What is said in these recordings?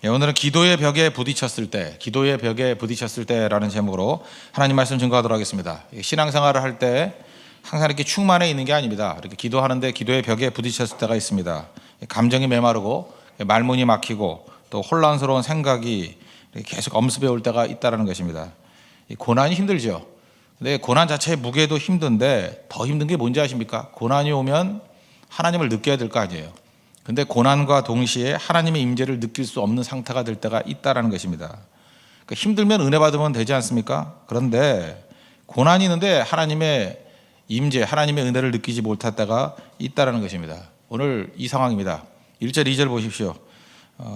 오늘은 기도의 벽에 부딪혔을 때라는 제목으로 하나님 말씀 증거하도록 하겠습니다. 신앙생활을 할 때 항상 이렇게 충만해 있는 게 아닙니다. 이렇게 기도하는데 기도의 벽에 부딪혔을 때가 있습니다. 감정이 메마르고 말문이 막히고 또 혼란스러운 생각이 계속 엄습해 올 때가 있다는 것입니다. 고난이 힘들죠. 근데 고난 자체의 무게도 힘든데 더 힘든 게 뭔지 아십니까? 고난이 오면 하나님을 느껴야 될 거 아니에요. 근데 고난과 동시에 하나님의 임재를 느낄 수 없는 상태가 될 때가 있다는 것입니다. 그러니까 힘들면 은혜 받으면 되지 않습니까? 그런데 고난이 있는데 하나님의 임재, 하나님의 은혜를 느끼지 못할 때가 있다는 것입니다. 오늘 이 상황입니다. 1절 2절 보십시오.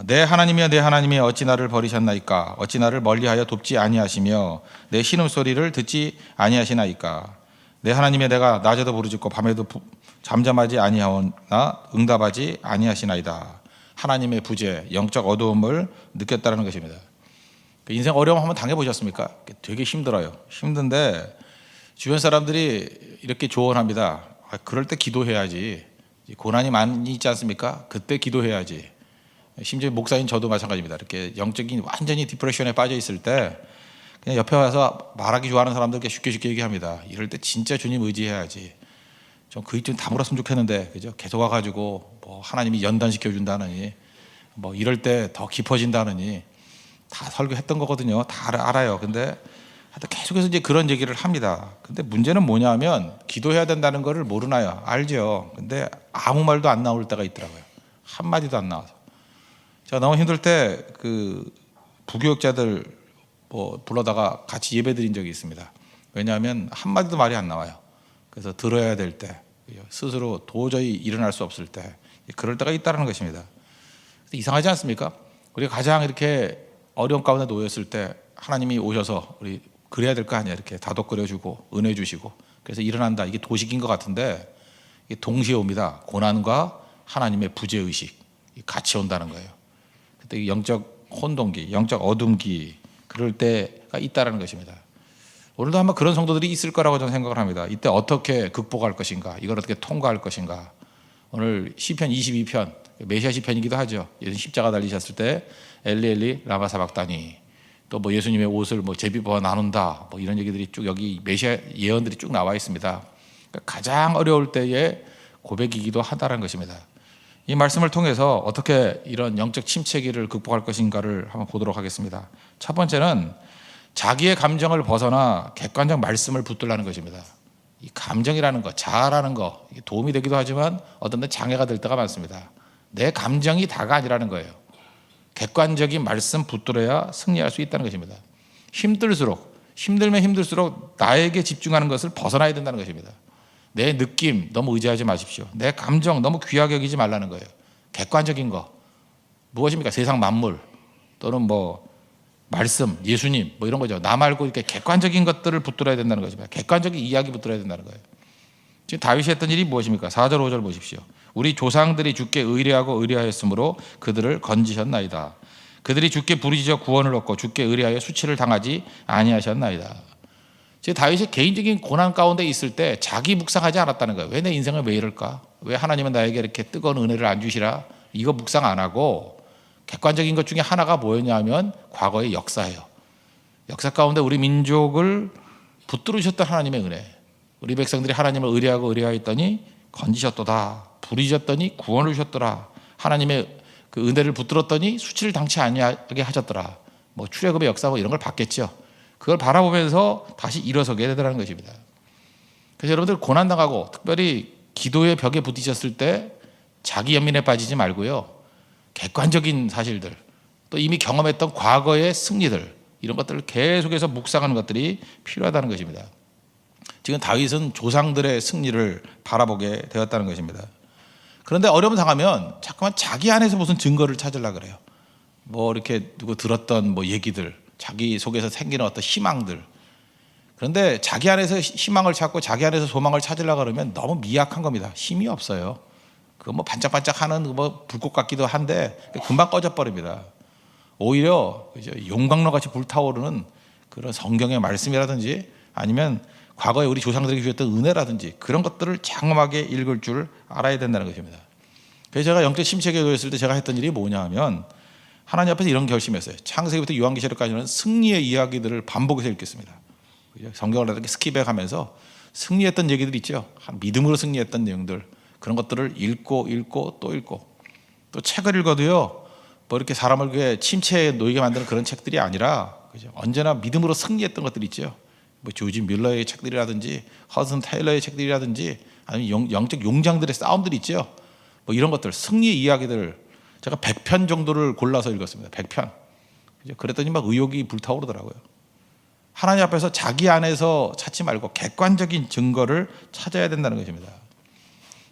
내 하나님이여 내 하나님이 어찌 나를 버리셨나이까? 어찌 나를 멀리하여 돕지 아니하시며 내 신음소리를 듣지 아니하시나이까? 내 하나님의 내가 낮에도 부르짖고 밤에도 잠잠하지 아니하오나 응답하지 아니하시나이다. 하나님의 부재, 영적 어두움을 느꼈다는 것입니다. 인생 어려움 한번 당해보셨습니까? 되게 힘들어요. 힘든데 주변 사람들이 이렇게 조언합니다. 그럴 때 기도해야지. 고난이 많이 있지 않습니까? 그때 기도해야지. 심지어 목사인 저도 마찬가지입니다. 이렇게 영적인 완전히 디프레션에 빠져 있을 때 그냥 옆에 와서 말하기 좋아하는 사람들께 쉽게 얘기합니다. 이럴 때 진짜 주님 의지해야지. 좀 그 입 좀 다물었으면 좋겠는데, 그죠? 계속 와가지고 뭐 하나님이 연단시켜 준다느니, 뭐 이럴 때 더 깊어진다느니 다 설교했던 거거든요. 다 알아요. 근데 계속해서 이제 그런 얘기를 합니다. 근데 문제는 뭐냐면 기도해야 된다는 거를 모르나요? 알죠. 근데 아무 말도 안 나올 때가 있더라고요. 한 마디도 안 나와서. 제가 너무 힘들 때 그 부교육자들 뭐 불러다가 같이 예배 드린 적이 있습니다. 왜냐하면 한 마디도 말이 안 나와요. 그래서 들어야 될 때, 스스로 도저히 일어날 수 없을 때, 그럴 때가 있다는 것입니다. 이상하지 않습니까? 우리가 가장 이렇게 어려운 가운데 놓였을 때 하나님이 오셔서 우리 그래야 될 거 아니야. 이렇게 다독거려주고 은혜 주시고 그래서 일어난다. 이게 도식인 것 같은데 이게 동시에 옵니다. 고난과 하나님의 부재의식 같이 온다는 거예요. 그때 영적 혼동기, 영적 어둠기 그럴 때가 있다는 것입니다. 오늘도 아마 그런 성도들이 있을 거라고 저는 생각을 합니다. 이때 어떻게 극복할 것인가, 이걸 어떻게 통과할 것인가. 오늘 시편 22편, 메시아 시편이기도 하죠. 예수님 십자가 달리셨을 때 엘리 라마 사박다니, 또 뭐 예수님의 옷을 뭐 제비부와 나눈다, 뭐 이런 얘기들이 쭉 여기 메시아 예언들이 쭉 나와 있습니다. 그러니까 가장 어려울 때의 고백이기도 하다는 것입니다. 이 말씀을 통해서 어떻게 이런 영적 침체기를 극복할 것인가를 한번 보도록 하겠습니다. 첫 번째는 자기의 감정을 벗어나 객관적 말씀을 붙들라는 것입니다. 이 감정이라는 거, 자아라는 거 도움이 되기도 하지만 어떤 때 장애가 될 때가 많습니다. 내 감정이 다가 아니라는 거예요. 객관적인 말씀 붙들어야 승리할 수 있다는 것입니다. 힘들면 힘들수록 나에게 집중하는 것을 벗어나야 된다는 것입니다. 내 느낌 너무 의지하지 마십시오. 내 감정 너무 귀하게 여기지 말라는 거예요. 객관적인 거 무엇입니까? 세상 만물 또는 뭐 말씀, 예수님 뭐 이런 거죠. 나 말고 이렇게 객관적인 것들을 붙들어야 된다는 것입니다. 객관적인 이야기 붙들어야 된다는 거예요. 지금 다윗이 했던 일이 무엇입니까? 4절 5절 보십시오. 우리 조상들이 주께 의뢰하고 의뢰하였으므로 그들을 건지셨나이다. 그들이 주께 부르짖어 구원을 얻고 주께 의뢰하여 수치를 당하지 아니하셨나이다. 지금 다윗이 개인적인 고난 가운데 있을 때 자기 묵상하지 않았다는 거예요. 왜 내 인생을 왜 이럴까? 왜 하나님은 나에게 이렇게 뜨거운 은혜를 안 주시라? 이거 묵상 안 하고 객관적인 것 중에 하나가 뭐였냐면 과거의 역사예요. 역사 가운데 우리 민족을 붙들으셨던 하나님의 은혜. 우리 백성들이 하나님을 의뢰하고 의뢰하였더니 건지셨도다. 부르짖었더니 구원을 주셨더라. 하나님의 그 은혜를 붙들었더니 수치를 당치 아니하게 하셨더라. 뭐 출애굽의 역사 뭐 이런 걸 봤겠죠. 그걸 바라보면서 다시 일어서게 되더라는 것입니다. 그래서 여러분들 고난당하고 특별히 기도의 벽에 부딪혔을 때 자기 연민에 빠지지 말고요. 객관적인 사실들, 또 이미 경험했던 과거의 승리들 이런 것들을 계속해서 묵상하는 것들이 필요하다는 것입니다. 지금 다윗은 조상들의 승리를 바라보게 되었다는 것입니다. 그런데 어려움 당하면 자꾸만 자기 안에서 무슨 증거를 찾으려고 그래요. 뭐 이렇게 누구 들었던 뭐 얘기들, 자기 속에서 생기는 어떤 희망들. 그런데 자기 안에서 희망을 찾고 자기 안에서 소망을 찾으려고 그러면 너무 미약한 겁니다. 힘이 없어요. 그 뭐 반짝반짝하는 뭐 불꽃 같기도 한데 금방 꺼져버립니다. 오히려 용광로 같이 불타오르는 그런 성경의 말씀이라든지 아니면 과거에 우리 조상들에게 주셨던 은혜라든지 그런 것들을 장엄하게 읽을 줄 알아야 된다는 것입니다. 그래서 제가 영적 침체기에 놓였을 때 제가 했던 일이 뭐냐 하면 하나님 앞에서 이런 결심했어요. 창세기부터 요한계시록까지는 승리의 이야기들을 반복해서 읽겠습니다. 성경을 이렇게 스킵백하면서 승리했던 얘기들 있죠. 믿음으로 승리했던 내용들, 그런 것들을 읽고 또 읽고, 또 책을 읽어도요, 뭐 이렇게 사람을 그게 침체에 놓이게 만드는 그런 책들이 아니라, 그죠? 언제나 믿음으로 승리했던 것들 있죠. 뭐 조지 밀러의 책들이라든지 허슨 테일러의 책들이라든지 아니면 영적 용장들의 싸움들이 있죠. 뭐 이런 것들, 승리의 이야기들 제가 100편 정도를 골라서 읽었습니다. 100편. 그랬더니 막 의욕이 불타오르더라고요. 하나님 앞에서 자기 안에서 찾지 말고 객관적인 증거를 찾아야 된다는 것입니다.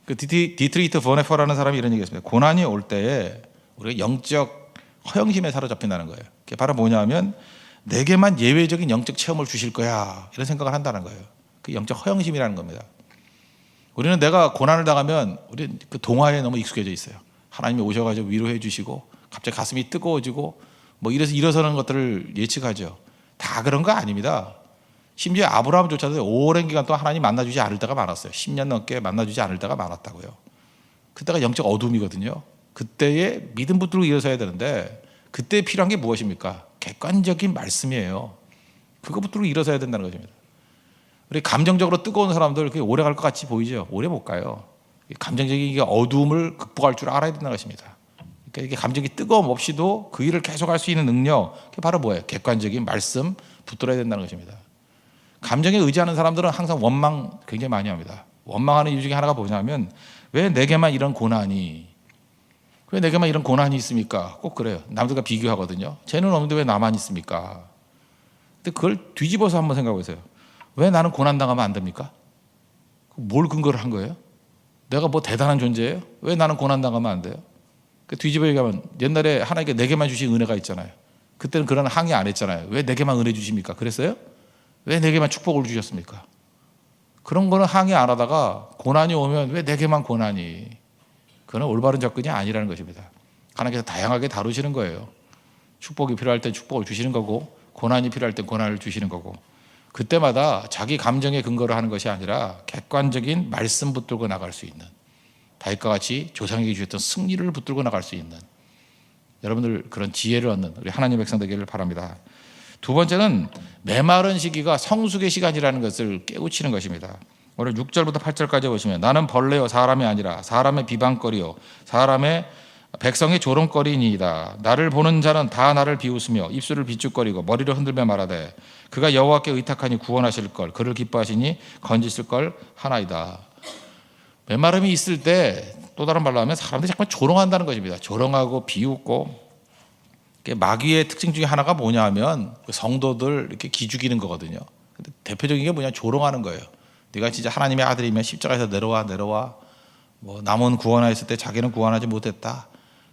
그 디트리히트 보네퍼라는 사람이 이런 얘기했습니다. 고난이 올 때에 우리가 영적 허영심에 사로잡힌다는 거예요. 그게 바로 뭐냐면 내게만 예외적인 영적 체험을 주실 거야, 이런 생각을 한다는 거예요. 그 영적 허영심이라는 겁니다. 우리는 내가 고난을 당하면 우리 그 동화에 너무 익숙해져 있어요. 하나님이 오셔가지고 위로해 주시고 갑자기 가슴이 뜨거워지고 뭐 이래서 일어서는 것들을 예측하죠. 다 그런 거 아닙니다. 심지어 아브라함조차도 오랜 기간 동안 하나님 만나주지 않을 때가 많았어요. 10년 넘게 만나주지 않을 때가 많았다고요. 그때가 영적 어둠이거든요. 그때에 믿음 붙들고 일어서야 되는데 그때 필요한 게 무엇입니까? 객관적인 말씀이에요. 그거 붙들고 일어서야 된다는 것입니다. 우리 감정적으로 뜨거운 사람들 그게 오래 갈 것 같이 보이죠? 오래 못 가요. 감정적인 어두움을 극복할 줄 알아야 된다는 것입니다. 그러니까 이게 감정이 뜨거움 없이도 그 일을 계속할 수 있는 능력, 그게 바로 뭐예요? 객관적인 말씀 붙들어야 된다는 것입니다. 감정에 의지하는 사람들은 항상 원망 굉장히 많이 합니다. 원망하는 이유 중에 하나가 뭐냐면 왜 내게만 이런 고난이, 왜 내게만 이런 고난이 있습니까? 꼭 그래요. 남들과 비교하거든요. 쟤는 없는데 왜 나만 있습니까? 근데 그걸 뒤집어서 한번 생각해 보세요. 왜 나는 고난당하면 안 됩니까? 뭘 근거를 한 거예요? 내가 뭐 대단한 존재예요? 왜 나는 고난당하면 안 돼요? 뒤집어 얘기하면 옛날에 하나님께 내게만 주신 은혜가 있잖아요. 그때는 그런 항의 안 했잖아요. 왜 내게만 은혜 주십니까? 그랬어요? 왜 내게만 축복을 주셨습니까? 그런 거는 항의 안 하다가 고난이 오면 왜 내게만 고난이, 그건 올바른 접근이 아니라는 것입니다. 하나님께서 다양하게 다루시는 거예요. 축복이 필요할 때 축복을 주시는 거고 고난이 필요할 때 고난을 주시는 거고, 그때마다 자기 감정에 근거를 하는 것이 아니라 객관적인 말씀 붙들고 나갈 수 있는, 다윗과 같이 조상에게 주셨던 승리를 붙들고 나갈 수 있는 여러분들 그런 지혜를 얻는 우리 하나님의 백성 되기를 바랍니다. 두 번째는 메마른 시기가 성숙의 시간이라는 것을 깨우치는 것입니다. 오늘 6절부터 8절까지 보시면 나는 벌레요 사람이 아니라 사람의 비방거리요 사람의 백성의 조롱거리니이다. 나를 보는 자는 다 나를 비웃으며 입술을 비축거리고 머리를 흔들며 말하되 그가 여호와께 의탁하니 구원하실 걸, 그를 기뻐하시니 건지실 걸 하나이다. 메마름이 있을 때 또 다른 말로 하면 사람들이 자꾸 조롱한다는 것입니다. 조롱하고 비웃고. 마귀의 특징 중에 하나가 뭐냐 하면 성도들 이렇게 기죽이는 거거든요. 근데 대표적인 게 뭐냐, 조롱하는 거예요. 네가 진짜 하나님의 아들이면 십자가에서 내려와. 뭐 남은 구원하였을 때 자기는 구원하지 못했다.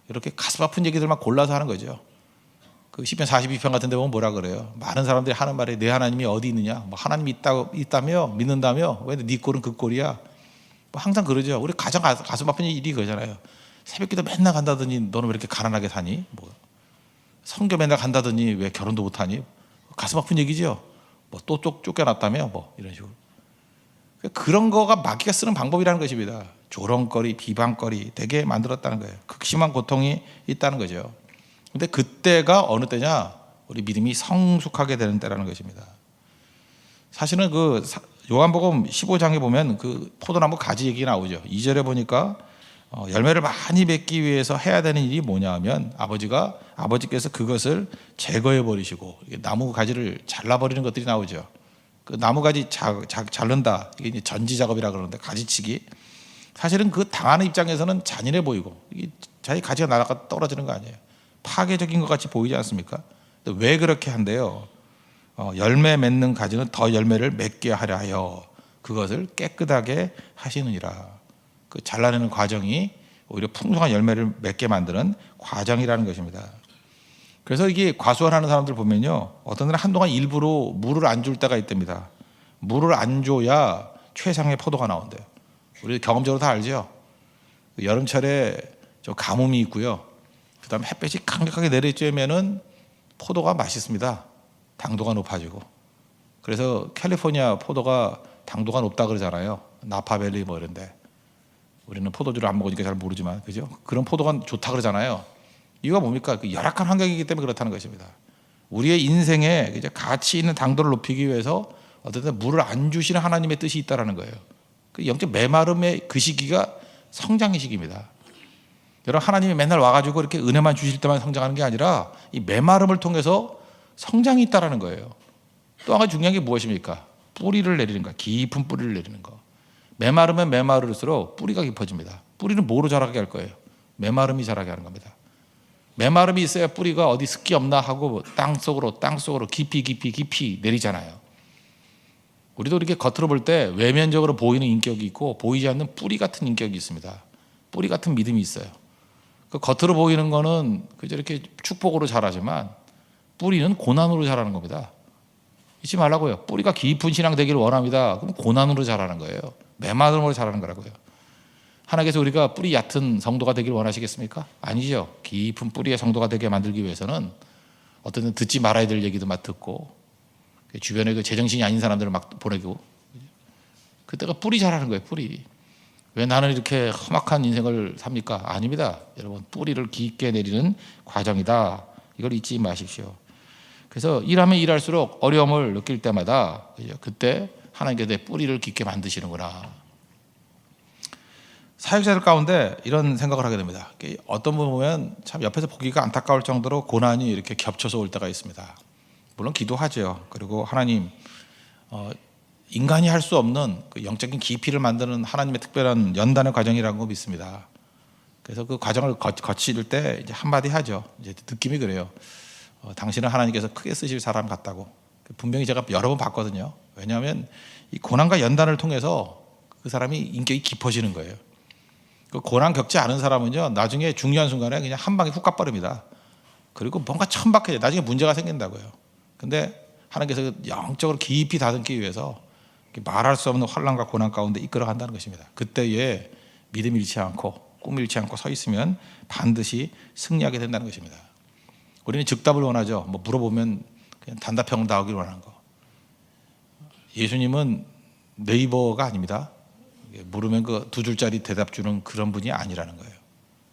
이렇게 가슴 아픈 얘기들만 골라서 하는 거죠. 그 시편 42편 같은 데 보면 뭐라 그래요? 많은 사람들이 하는 말이 내 하나님이 어디 있느냐? 뭐 하나님이 있다며 믿는다며? 왜 네 꼴은 그 꼴이야? 뭐 항상 그러죠. 우리 가장 가슴 아픈 일이 그거잖아요. 새벽기도 맨날 간다더니 너는 왜 이렇게 가난하게 사니? 뭐 성교 맨날 간다더니 왜 결혼도 못하니? 가슴 아픈 얘기죠. 뭐 또 쫓겨났다며? 뭐 이런 식으로. 그런 거가 마귀가 쓰는 방법이라는 것입니다. 조롱거리, 비방거리 되게 만들었다는 거예요. 극심한 고통이 있다는 거죠. 근데 그때가 어느 때냐? 우리 믿음이 성숙하게 되는 때라는 것입니다. 사실은 그 요한복음 15장에 보면 그 포도나무 가지 얘기 나오죠. 2절에 보니까 열매를 많이 맺기 위해서 해야 되는 일이 뭐냐 하면 아버지께서 그것을 제거해 버리시고 나무 가지를 잘라버리는 것들이 나오죠. 그 나무 가지 자른다, 이게 이제 전지 작업이라 그러는데 가지치기. 사실은 그 당하는 입장에서는 잔인해 보이고 이게 자기 가지가 날아가 떨어지는 거 아니에요. 파괴적인 것 같이 보이지 않습니까? 근데 왜 그렇게 한대요? 열매 맺는 가지는 더 열매를 맺게 하려 하여 그것을 깨끗하게 하시느니라. 그 잘라내는 과정이 오히려 풍성한 열매를 맺게 만드는 과정이라는 것입니다. 그래서 이게 과수원하는 사람들 보면요, 어떤 데는 한동안 일부러 물을 안 줄 때가 있답니다. 물을 안 줘야 최상의 포도가 나온대요. 우리 경험적으로 다 알죠. 여름철에 좀 가뭄이 있고요. 그다음에 햇볕이 강력하게 내리쬐면은 포도가 맛있습니다. 당도가 높아지고. 그래서 캘리포니아 포도가 당도가 높다 그러잖아요. 나파밸리 뭐 이런데. 우리는 포도주를 안 먹으니까 잘 모르지만, 그죠? 그런 포도가 좋다 그러잖아요. 이유가 뭡니까? 그 열악한 환경이기 때문에 그렇다는 것입니다. 우리의 인생에 이제 가치 있는 당도를 높이기 위해서 어쨌든 물을 안 주시는 하나님의 뜻이 있다라는 거예요. 그 영적 메마름의 그 시기가 성장의 시기입니다. 여러분, 하나님이 맨날 와가지고 이렇게 은혜만 주실 때만 성장하는 게 아니라 이 메마름을 통해서 성장이 있다라는 거예요. 또 한 가지 중요한 게 무엇입니까? 뿌리를 내리는 거, 깊은 뿌리를 내리는 거. 메마르면 메마를수록 뿌리가 깊어집니다. 뿌리는 뭐로 자라게 할 거예요? 메마름이 자라게 하는 겁니다. 메마름이 있어야 뿌리가 어디 습기 없나 하고 땅 속으로 깊이 내리잖아요. 우리도 이렇게 겉으로 볼 때 외면적으로 보이는 인격이 있고 보이지 않는 뿌리 같은 인격이 있습니다. 뿌리 같은 믿음이 있어요. 그 겉으로 보이는 거는 그저 이렇게 축복으로 자라지만 뿌리는 고난으로 자라는 겁니다. 잊지 말라고요. 뿌리가 깊은 신앙 되기를 원합니다. 그럼 고난으로 자라는 거예요. 메마름으로 자라는 거라고요. 하나님께서 우리가 뿌리 얕은 성도가 되기를 원하시겠습니까? 아니죠. 깊은 뿌리의 성도가 되게 만들기 위해서는 어떤 때는 듣지 말아야 될 얘기도 막 듣고 주변에 그 제정신이 아닌 사람들을 막 보내고 그때가 뿌리 자라는 거예요. 뿌리. 왜 나는 이렇게 험악한 인생을 삽니까? 아닙니다. 여러분, 뿌리를 깊게 내리는 과정이다. 이걸 잊지 마십시오. 그래서 일하면 일할수록 어려움을 느낄 때마다 그때 하나님께서 내 뿌리를 깊게 만드시는구나. 사역자들 가운데 이런 생각을 하게 됩니다. 어떤 분 보면 참 옆에서 보기가 안타까울 정도로 고난이 이렇게 겹쳐서 올 때가 있습니다. 물론 기도하죠. 그리고 하나님, 인간이 할 수 없는 그 영적인 깊이를 만드는 하나님의 특별한 연단의 과정이라는 거 믿습니다. 그래서 그 과정을 거칠 때 이제 한마디 하죠. 이제 느낌이 그래요. 당신은 하나님께서 크게 쓰실 사람 같다고. 분명히 제가 여러 번 봤거든요. 왜냐하면 이 고난과 연단을 통해서 그 사람이 인격이 깊어지는 거예요. 그 고난 겪지 않은 사람은요, 나중에 중요한 순간에 그냥 한 방에 훅 가버립니다. 그리고 뭔가 천박해져. 나중에 문제가 생긴다고요. 근데 하나님께서 영적으로 깊이 다듬기 위해서 말할 수 없는 환난과 고난 가운데 이끌어 간다는 것입니다. 그때에 믿음 잃지 않고 꿈 잃지 않고 서 있으면 반드시 승리하게 된다는 것입니다. 우리는 즉답을 원하죠. 뭐 물어보면 그냥 단답형을 나오길 원하는 거. 예수님은 네이버가 아닙니다. 물으면 그 두 줄짜리 대답 주는 그런 분이 아니라는 거예요.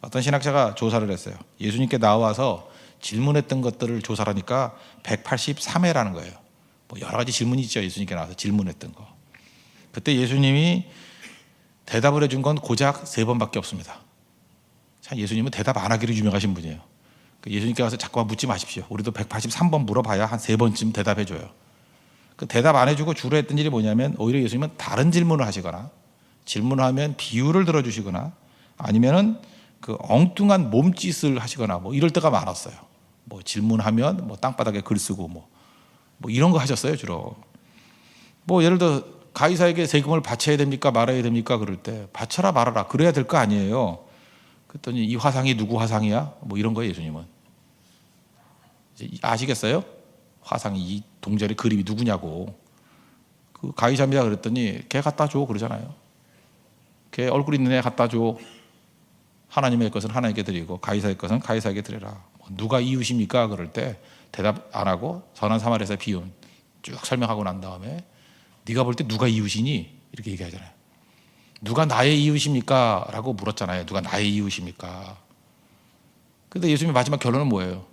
어떤 신학자가 조사를 했어요. 예수님께 나와서 질문했던 것들을 조사하니까 183회라는 거예요. 뭐 여러 가지 질문이 있죠. 예수님께 나와서 질문했던 거. 그때 예수님이 대답을 해준 건 고작 3번밖에 없습니다. 참, 예수님은 대답 안 하기로 유명하신 분이에요. 예수님께 와서 자꾸만 묻지 마십시오. 우리도 183번 물어봐야 한 3번쯤 대답해줘요. 그 대답 안 해주고 주로 했던 일이 뭐냐면 오히려 예수님은 다른 질문을 하시거나 질문하면 비유를 들어주시거나 아니면은 그 엉뚱한 몸짓을 하시거나 뭐 이럴 때가 많았어요. 뭐 질문하면 뭐 땅바닥에 글 쓰고 뭐 이런 거 하셨어요 주로. 뭐 예를 들어 가이사에게 세금을 바쳐야 됩니까 말아야 됩니까 그럴 때 바쳐라 말아라 그래야 될 거 아니에요. 그랬더니 이 화상이 누구 화상이야? 뭐 이런 거예요 예수님은. 아시겠어요? 화상이 이 동전의 그림이 누구냐고. 그 가이사입니다 그랬더니 걔 갖다 줘 그러잖아요. 걔 얼굴 있는 애 갖다 줘. 하나님의 것은 하나님께 드리고 가이사의 것은 가이사에게 드려라. 누가 이웃입니까? 그럴 때 대답 안 하고 선한 사마리아의 비유 쭉 설명하고 난 다음에 네가 볼 때 누가 이웃이니? 이렇게 얘기하잖아요. 누가 나의 이웃입니까? 라고 물었잖아요. 누가 나의 이웃입니까? 근데 예수님의 마지막 결론은 뭐예요?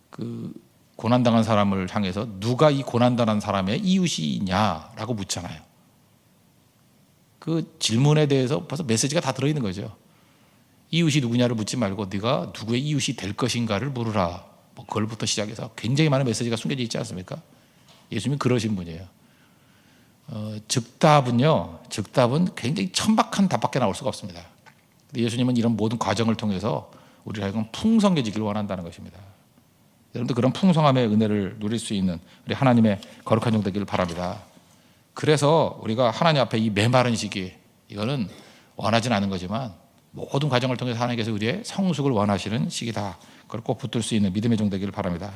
그 고난당한 사람을 향해서 누가 이 고난당한 사람의 이웃이냐라고 묻잖아요. 그 질문에 대해서 벌써 메시지가 다 들어있는 거죠. 이웃이 누구냐를 묻지 말고 네가 누구의 이웃이 될 것인가를 물으라. 뭐 그걸부터 시작해서 굉장히 많은 메시지가 숨겨져 있지 않습니까? 예수님이 그러신 분이에요. 즉답은 굉장히 천박한 답밖에 나올 수가 없습니다. 예수님은 이런 모든 과정을 통해서 우리를 하여금 풍성해지기를 원한다는 것입니다. 여러분들 그런 풍성함의 은혜를 누릴 수 있는 우리 하나님의 거룩한 종 되기를 바랍니다. 그래서 우리가 하나님 앞에 이 메마른 시기 이거는 원하진 않은 거지만 모든 과정을 통해서 하나님께서 우리의 성숙을 원하시는 시기다. 그걸 꼭 붙들 수 있는 믿음의 종 되기를 바랍니다.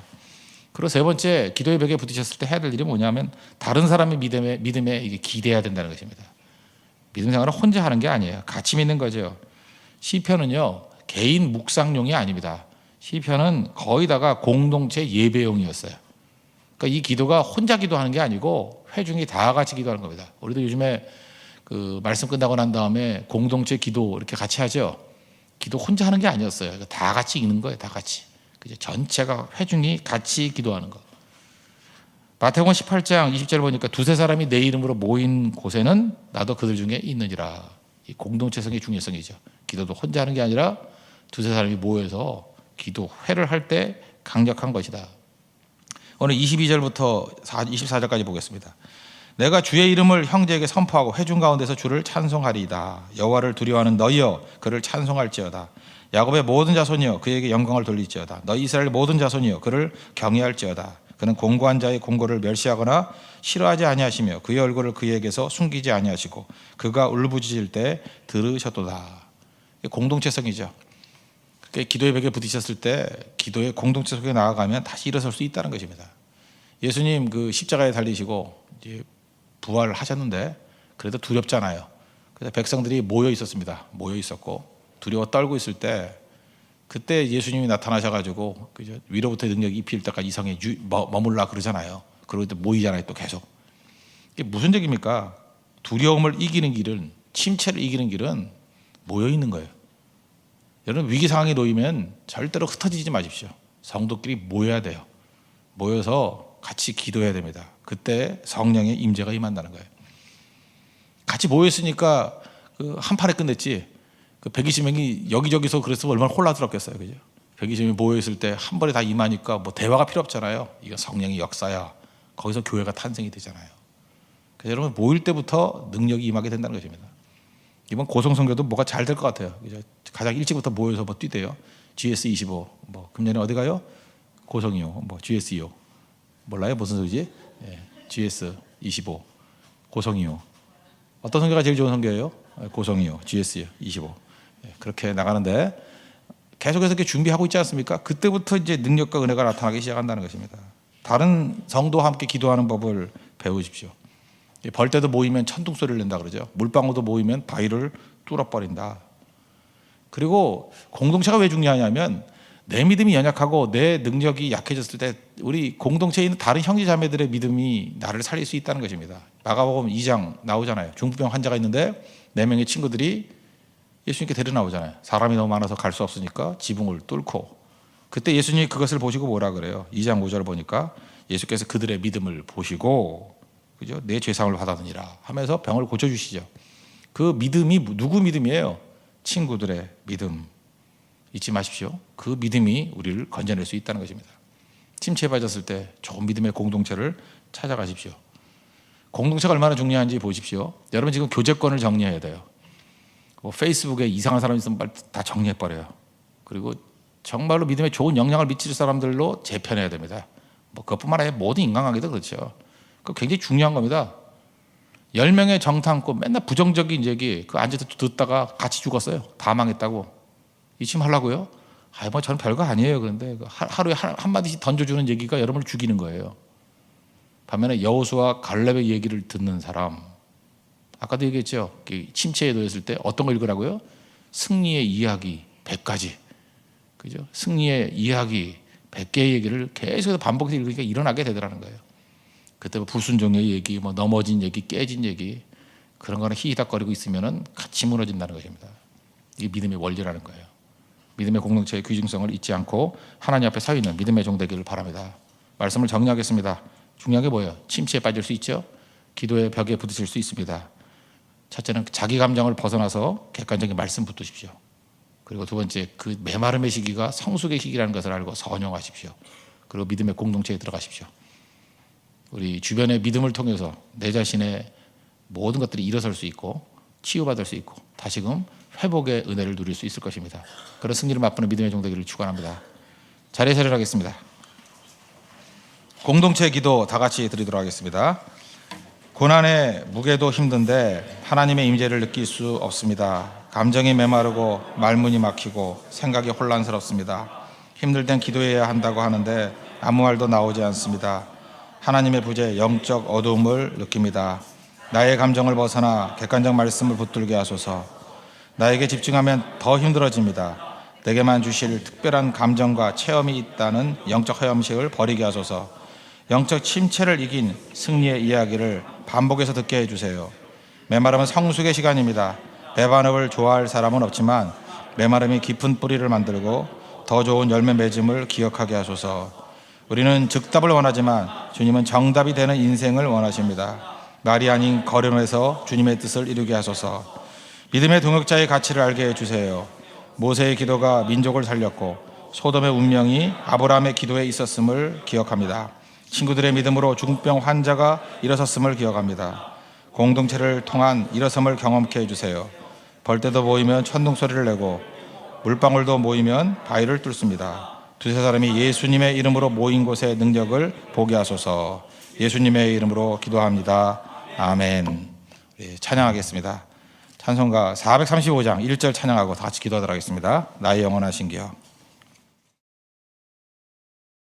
그리고 세 번째, 기도의 벽에 부딪혔을 때 해야 될 일이 뭐냐면 다른 사람의 믿음에 이게 기대해야 된다는 것입니다. 믿음 생활은 혼자 하는 게 아니에요. 같이 믿는 거죠. 시편은요 개인 묵상용이 아닙니다. 시편은 거의 다가 공동체 예배용이었어요. 그러니까 이 기도가 혼자 기도하는 게 아니고 회중이 다 같이 기도하는 겁니다. 우리도 요즘에 그 말씀 끝나고 난 다음에 공동체 기도 이렇게 같이 하죠. 기도 혼자 하는 게 아니었어요. 다 같이 읽는 거예요. 다 같이. 그죠? 전체가 회중이 같이 기도하는 거. 마태복음 18장 20절 보니까 두세 사람이 내 이름으로 모인 곳에는 나도 그들 중에 있느니라. 이 공동체성의 중요성이죠. 기도도 혼자 하는 게 아니라 두세 사람이 모여서 기도회를 할 때 강력한 것이다. 오늘 22절부터 24절까지 보겠습니다. 내가 주의 이름을 형제에게 선포하고 회중 가운데서 주를 찬송하리이다. 여호와를 두려워하는 너희여 그를 찬송할지어다. 야곱의 모든 자손이여 그에게 영광을 돌릴지어다. 너희 이스라엘 모든 자손이여 그를 경외할지어다. 그는 공고한 자의 공고를 멸시하거나 싫어하지 아니하시며 그의 얼굴을 그에게서 숨기지 아니하시고 그가 울부짖을 때 들으셨도다. 공동체성이죠. 기도의 벽에 부딪혔을 때 기도의 공동체 속에 나아가면 다시 일어설 수 있다는 것입니다. 예수님 그 십자가에 달리시고 이제 부활을 하셨는데 그래도 두렵잖아요. 그래서 백성들이 모여 있었습니다. 모여 있었고 두려워 떨고 있을 때 그때 예수님이 나타나셔가지고 위로부터 능력이 입힐 때까지 이 성에 머물라 그러잖아요. 그리고 또 모이잖아요. 또 계속. 이게 무슨 얘기입니까? 두려움을 이기는 길은, 침체를 이기는 길은 모여 있는 거예요. 여러분 위기 상황에 놓이면 절대로 흩어지지 마십시오. 성도끼리 모여야 돼요. 모여서 같이 기도해야 됩니다. 그때 성령의 임재가 임한다는 거예요. 같이 모였으니까 한 판에 끝냈지. 120명이 여기저기서 그랬으면 얼마나 혼란스럽겠어요. 그죠? 120명이 모여있을 때 한 번에 다 임하니까 뭐 대화가 필요 없잖아요. 이거 성령의 역사야. 거기서 교회가 탄생이 되잖아요. 그래서 여러분 모일 때부터 능력이 임하게 된다는 것입니다. 이번 고성선교도 뭐가 잘 될 것 같아요. 그죠? 가장 일찍부터 모여서 뭐 뛰대요. GS25. 뭐 금년에 어디 가요? 고성이요. 뭐 GS2요. 몰라요? 무슨 소리지? 예, GS25. 고성이요. 어떤 선교가 제일 좋은 선교예요? 고성이요. GS25. 예, 그렇게 나가는데 계속해서 이렇게 준비하고 있지 않습니까? 그때부터 이제 능력과 은혜가 나타나기 시작한다는 것입니다. 다른 성도와 함께 기도하는 법을 배우십시오. 벌떼도 모이면 천둥 소리를 낸다 그러죠. 물방울도 모이면 바위를 뚫어버린다. 그리고 공동체가 왜 중요하냐면 내 믿음이 연약하고 내 능력이 약해졌을 때 우리 공동체에 있는 다른 형제 자매들의 믿음이 나를 살릴 수 있다는 것입니다. 마가복음 2장 나오잖아요. 중풍병 환자가 있는데 4명의 친구들이 예수님께 데려 나오잖아요. 사람이 너무 많아서 갈 수 없으니까 지붕을 뚫고 그때 예수님이 그것을 보시고 뭐라 그래요? 2장 5절 보니까 예수께서 그들의 믿음을 보시고 그죠? 내 죄사함을 받아느니라 하면서 병을 고쳐주시죠. 그 믿음이 누구 믿음이에요? 친구들의 믿음. 잊지 마십시오. 그 믿음이 우리를 건져낼 수 있다는 것입니다. 침체에 빠졌을 때 좋은 믿음의 공동체를 찾아가십시오. 공동체가 얼마나 중요한지 보십시오. 여러분 지금 교제권을 정리해야 돼요. 뭐 페이스북에 이상한 사람 있으면 빨리 다 정리해버려요. 그리고 정말로 믿음에 좋은 영향을 미칠 사람들로 재편해야 됩니다. 뭐 그것뿐만 아니라 모든 인간관계도 그렇죠. 그거 굉장히 중요한 겁니다. 10명의 정탐꾼 맨날 부정적인 얘기 그 앉아서 듣다가 같이 죽었어요. 다 망했다고. 이쯤 하려고요? 뭐 저는 별거 아니에요. 그런데 하루에 한마디씩 던져주는 얘기가 여러분을 죽이는 거예요. 반면에 여호수아 갈렙의 얘기를 듣는 사람, 아까도 얘기했죠. 침체에 놓였을 때 어떤 걸 읽으라고요? 승리의 이야기 100가지. 그죠? 승리의 이야기 100개의 얘기를 계속해서 반복해서 읽으니까 일어나게 되더라는 거예요. 그때 불순종의 얘기, 뭐 넘어진 얘기, 깨진 얘기 그런 거는 희희닥거리고 있으면은 같이 무너진다는 것입니다. 이게 믿음의 원리라는 거예요. 믿음의 공동체의 귀중성을 잊지 않고 하나님 앞에 서 있는 믿음의 종 되기를 바랍니다. 말씀을 정리하겠습니다. 중요한 게 뭐예요? 침체에 빠질 수 있죠. 기도의 벽에 부딪힐 수 있습니다. 첫째는 자기 감정을 벗어나서 객관적인 말씀 붙드십시오. 그리고 두 번째 그 메마름의 시기가 성숙의 시기라는 것을 알고 선용하십시오. 그리고 믿음의 공동체에 들어가십시오. 우리 주변의 믿음을 통해서 내 자신의 모든 것들이 일어설 수 있고 치유받을 수 있고 다시금 회복의 은혜를 누릴 수 있을 것입니다. 그런 승리를 맛보는 믿음의 종 되기를 축원합니다. 자리에 서리하겠습니다. 공동체 기도 다 같이 드리도록 하겠습니다. 고난의 무게도 힘든데 하나님의 임재를 느낄 수 없습니다. 감정이 메마르고 말문이 막히고 생각이 혼란스럽습니다. 힘들 땐 기도해야 한다고 하는데 아무 말도 나오지 않습니다. 하나님의 부재 영적 어두움을 느낍니다. 나의 감정을 벗어나 객관적 말씀을 붙들게 하소서. 나에게 집중하면 더 힘들어집니다. 내게만 주실 특별한 감정과 체험이 있다는 영적 허영식을 버리게 하소서. 영적 침체를 이긴 승리의 이야기를 반복해서 듣게 해주세요. 메마름은 성숙의 시간입니다. 배반업을 좋아할 사람은 없지만 메마름이 깊은 뿌리를 만들고 더 좋은 열매 맺음을 기억하게 하소서. 우리는 즉답을 원하지만 주님은 정답이 되는 인생을 원하십니다. 말이 아닌 거론에서 주님의 뜻을 이루게 하소서. 믿음의 동역자의 가치를 알게 해주세요. 모세의 기도가 민족을 살렸고 소돔의 운명이 아브라함의 기도에 있었음을 기억합니다. 친구들의 믿음으로 중병 환자가 일어섰음을 기억합니다. 공동체를 통한 일어섬을 경험케 해주세요. 벌떼도 모이면 천둥 소리를 내고 물방울도 모이면 바위를 뚫습니다. 두세 사람이 예수님의 이름으로 모인 곳의 능력을 보게 하소서. 예수님의 이름으로 기도합니다. 아멘. 찬양하겠습니다. 찬송가 435장 1절 찬양하고 다 같이 기도하도록 하겠습니다. 나의 영원하신 기여.